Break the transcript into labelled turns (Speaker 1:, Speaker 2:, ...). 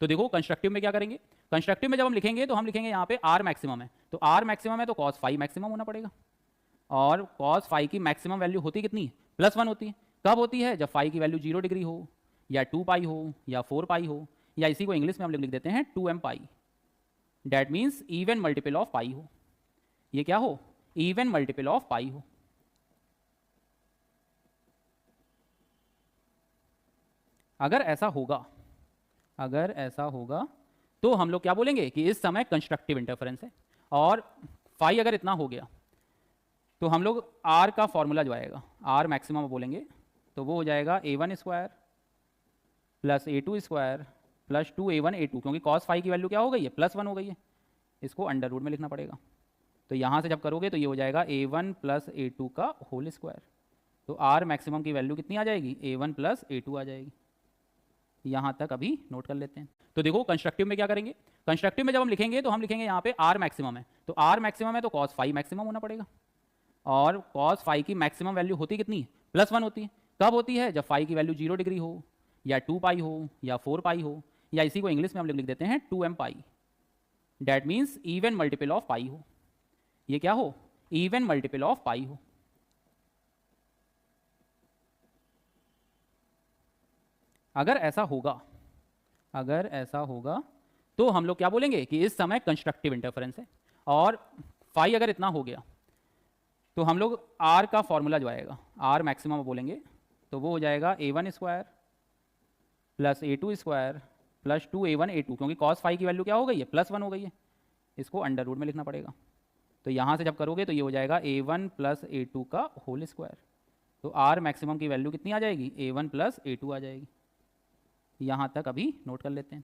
Speaker 1: तो देखो कंस्ट्रक्टिव में क्या करेंगे, कंस्ट्रक्टिव में जब हम लिखेंगे तो हम लिखेंगे यहाँ पे आर मैक्सिमम है, तो आर मैक्सिमम है तो कॉस फाई मैक्सिमम होना पड़ेगा। और कॉस फाई की मैक्सिमम वैल्यू होती कितनी है, +1 होती है। कब होती है, जब फाई की वैल्यू 0 डिग्री हो, या 2 पाई हो, या 4 पाई हो, या इसी को इंग्लिश में हम लिख देते हैं 2m pi. That means even multiple of pi हो, ये क्या हो, इवन मल्टीपल ऑफ पाई हो। अगर ऐसा होगा, अगर ऐसा होगा तो हम लोग क्या बोलेंगे कि इस समय कंस्ट्रक्टिव इंटरफेरेंस है। और फाई अगर इतना हो गया तो हम लोग आर का फॉर्मूला जो आएगा, आर मैक्सिमम बोलेंगे, तो वो हो जाएगा a1 square plus a2 square plus 2a1 a2, क्योंकि कॉस फाई की वैल्यू क्या हो गई है, +1 हो गई है, इसको अंडर रूट में लिखना पड़ेगा। तो यहाँ से जब करोगे तो ये हो जाएगा a1 प्लस a2 का होल स्क्वायर। तो आर मैक्सिमम की वैल्यू कितनी आ जाएगी, a1 प्लस a2 आ जाएगी। यहाँ तक अभी नोट कर लेते हैं। तो देखो कंस्ट्रक्टिव में क्या करेंगे, कंस्ट्रक्टिव में जब हम लिखेंगे तो हम लिखेंगे यहाँ पे आर मैक्सिमम है, तो आर मैक्सिमम है तो कॉस फाई मैक्सिमम होना पड़ेगा। और कॉस फाई की मैक्सिमम वैल्यू होती कितनी है, +1 होती है। कब होती है, जब फाई की वैल्यू 0 डिग्री हो, या 2 पाई हो, या 4 पाई हो, या इसी को इंग्लिश में हम लिख देते हैं 2m pi. That means even multiple of pi हो, ये क्या हो, इवन मल्टीपल ऑफ पाई हो। अगर ऐसा होगा, अगर ऐसा होगा तो हम लोग क्या बोलेंगे कि इस समय कंस्ट्रक्टिव इंटरफेरेंस है। और फाई अगर इतना हो गया तो हम लोग आर का फॉर्मूला जो आएगा, आर मैक्सिमम बोलेंगे, तो वो हो जाएगा a1 square plus a2 square plus 2a1 a2, क्योंकि कॉस फाई की वैल्यू क्या हो गई है, +1 हो गई है, इसको अंडर रूट में लिखना पड़ेगा। तो यहाँ से जब करोगे तो ये हो जाएगा a1 प्लस a2 का होल स्क्वायर। तो आर मैक्सिमम की वैल्यू कितनी आ जाएगी, a1 प्लस a2 आ जाएगी। यहाँ तक अभी नोट कर लेते हैं।